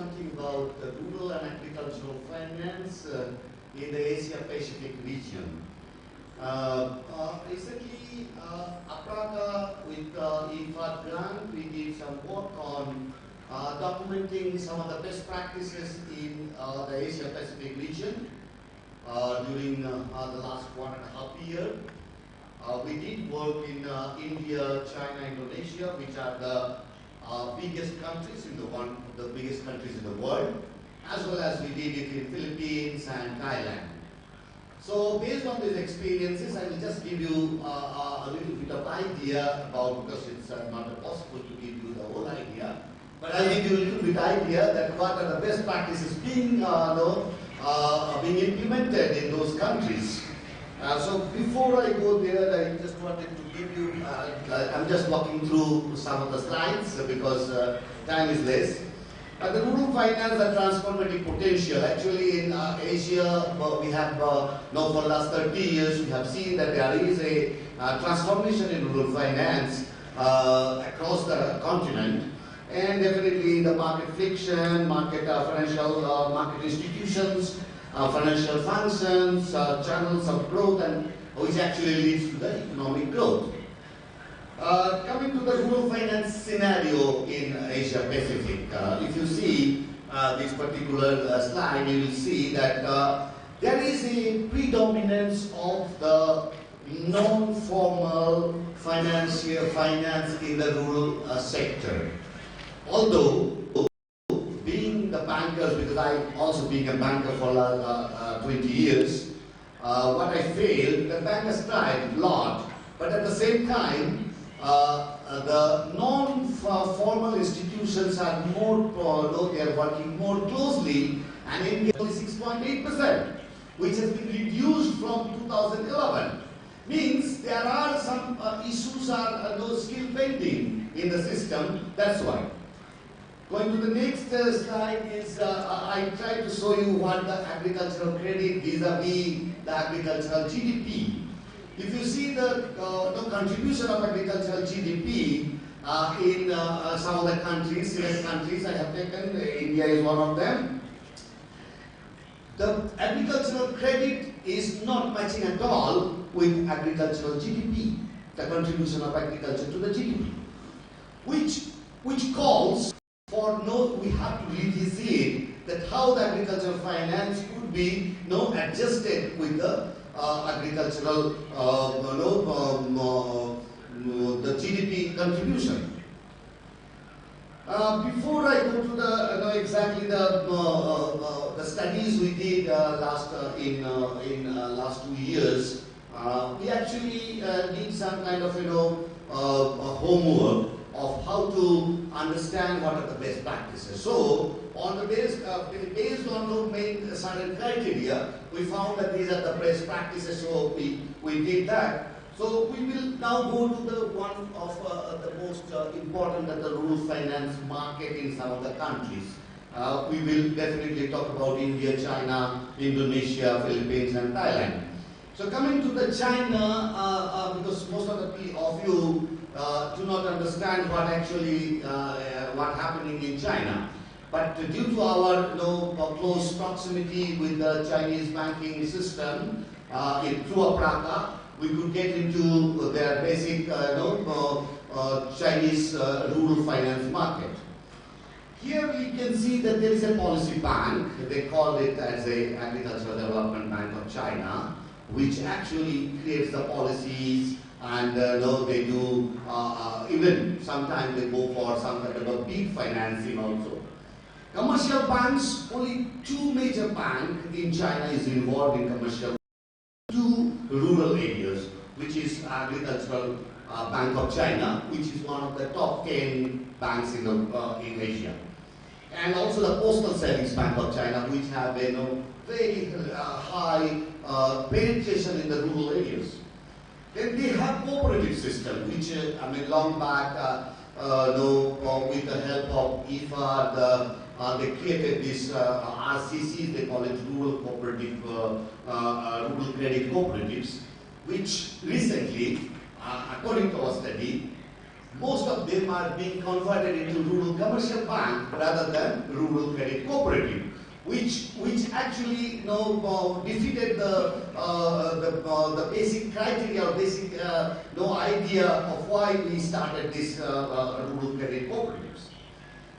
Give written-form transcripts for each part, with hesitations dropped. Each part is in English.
something about the rural and agricultural finance in the Asia-Pacific region. Recently, APRACA with IFAD grant, we did some work on documenting some of the best practices in the Asia-Pacific region during the last 1.5 years. We did work in India, China, Indonesia, which are the biggest countries in the biggest countries in the world, as well as we did it in Philippines and Thailand. So based on these experiences, I will just give you a little bit of idea about, because it's not possible to give you the whole idea, but I'll give you a little bit idea that what are the best practices being implemented in those countries. So before I go there, I just wanted to give you, I'm just walking through some of the slides because time is less. The rural finance and transformative potential. Actually in Asia, we have now for the last 30 years, we have seen that there is a transformation in rural finance across the continent. And definitely the market friction, financial market institutions, financial functions, channels of growth, and which actually leads to the economic growth. Coming to the rural finance scenario in Asia Pacific, if you see this particular slide, you will see that there is a predominance of the non-formal finance in the rural sector. Although being the bankers, because I also being a banker for 20 years, what I failed, the bankers tried a lot, but at the same time, the non-formal institutions are more, they are working more closely, and India only 6.8%, which has been reduced from 2011. Means there are some issues are still pending in the system. That's why. Going to the next slide is I try to show you what the agricultural credit vis-a-vis the agricultural GDP. If you see the contribution of agricultural GDP in some of the countries, select countries I have taken, India is one of them, the agricultural credit is not matching at all with agricultural GDP, the contribution of agriculture to the GDP, which calls for we have to revisit that how the agricultural finance could be adjusted with the agricultural the GDP contribution. Before I go to the exactly the studies we did last 2 years, we actually did some kind of homework of how to understand what are the best practices. So on the based on the main certain criteria, we found that these are the best practices. So we did that. So we will now go to the one of the most important that the rural finance market in some of the countries. We will definitely talk about India, China, Indonesia, Philippines, and Thailand. So coming to the China, because most of you do not understand what actually what happening in China. But due to our close proximity with the Chinese banking system through APRACA, we could get into their basic Chinese rural finance market. Here we can see that there is a policy bank. They call it as a Agricultural Development Bank of China, which actually creates the policies, and they do even sometimes they go for some kind of a big financing also. Commercial banks, only 2 major banks in China is involved in commercial, 2 rural areas, which is Agricultural Bank of China, which is one of the top 10 banks in Asia, and also the Postal Savings Bank of China, which have a very high penetration in the rural areas. Then they have cooperative system, which long back, with the help of IFAD, they created this RCCs. They call it rural cooperative, rural credit cooperatives, which recently, according to our study, most of them are being converted into rural commercial bank rather than rural credit cooperative, which actually defeated the basic criteria or basic idea of why we started this rural credit cooperatives.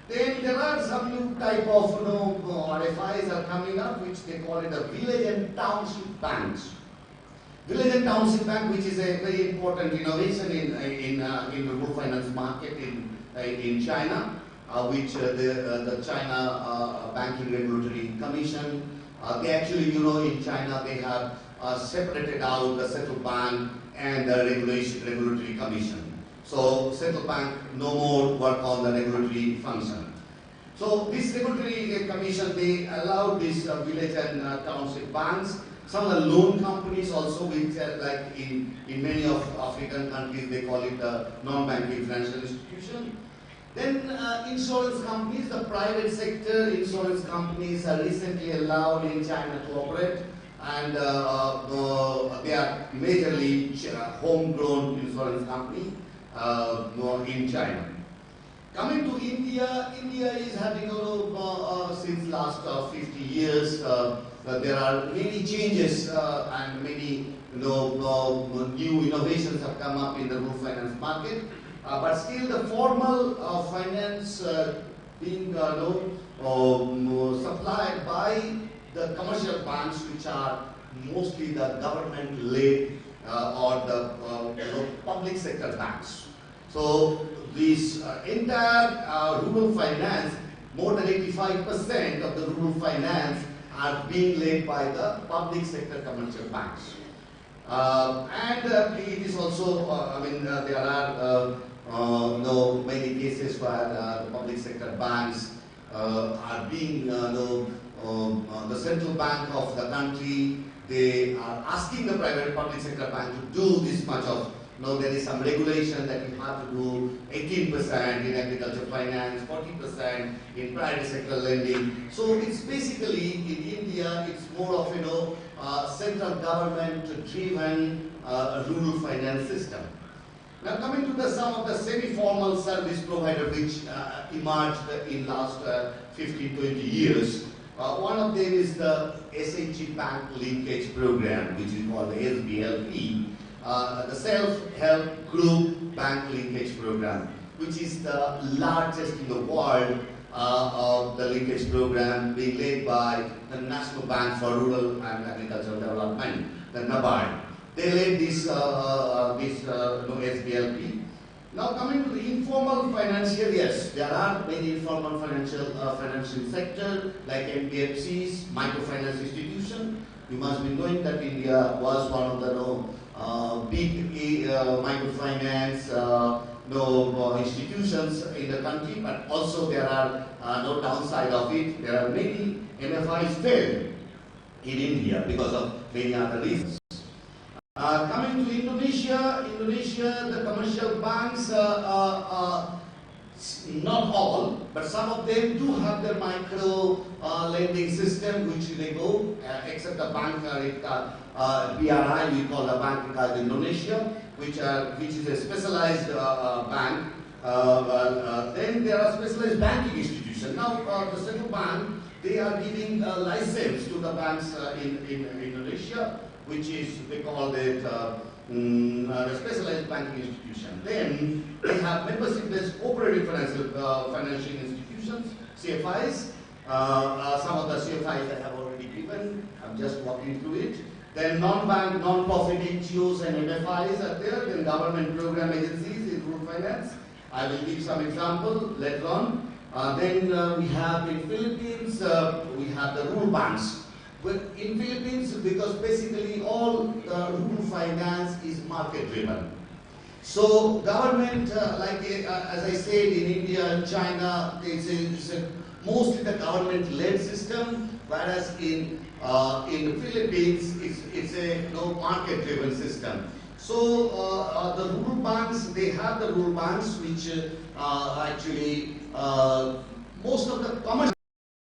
Then there are some new type of RFIs are coming up, which they call it the village and township banks. Village and Township Bank, which is a very important innovation in the rural finance market in China, which the China Banking Regulatory Commission, they actually, in China they have separated out the central bank and the regulatory commission. So central bank no more work on the regulatory function. So this regulatory commission, they allowed these village and township banks. Some of the loan companies also, which are like in many of African countries, they call it a non-banking financial institution. Then insurance companies, the private sector insurance companies are recently allowed in China to operate, and they are majorly homegrown insurance company in China. Coming to India, India is having since last 50 years. There are many changes and many new innovations have come up in the rural finance market, but still the formal finance being supplied by the commercial banks, which are mostly the government-led or the public sector banks. So this entire rural finance, more than 85% of the rural finance are being led by the public sector commercial banks. And it is also, there are many cases where the public sector banks are being, the central bank of the country, they are asking the private public sector bank to do this much of, there is some regulation that you have to do 18% in agriculture finance, 40% in private sector lending. So it's basically, in India, it's more of, central government driven rural finance system. Now coming to some of the semi-formal service providers which emerged in last 15-20 years. One of them is the SHG Bank Linkage Program, which is called the SBLP. The Self-Help Group Bank Linkage Program, which is the largest in the world of the linkage program, being led by the National Bank for Rural and Agricultural Development, the NABARD. They led this SBLP. Now coming to the informal financial, yes, there are many informal financial sector like NBFCs, microfinance institution. You must be knowing that India was one of the big microfinance institutions in the country, but also there are no downside of it. There are many MFIs failed in India because of many other reasons. Coming to Indonesia, the commercial banks, not all, but some of them do have their micro lending system, which they go, except the bank, BRI, we call the Bank Rakyat Indonesia, which is a specialized bank. Then there are specialized banking institutions. Now, the central bank, they are giving a license to the banks in Indonesia, which is, they call it the specialized banking institution. Then they have membership-based cooperative financial institutions, CFIs. Some of the CFIs I have already given. I'm just walking through it. Then non-bank, non-profit NGOs and MFIs are there. Then government program agencies in rural finance. I will give some example later on. Then we have in Philippines, we have the rural banks. But in Philippines, because basically all rural finance is market driven. So government, as I said, in India and China, it's mostly the government-led system, whereas in the Philippines, it's a market-driven system. So the rural banks, they have the rural banks, which actually most of the commercial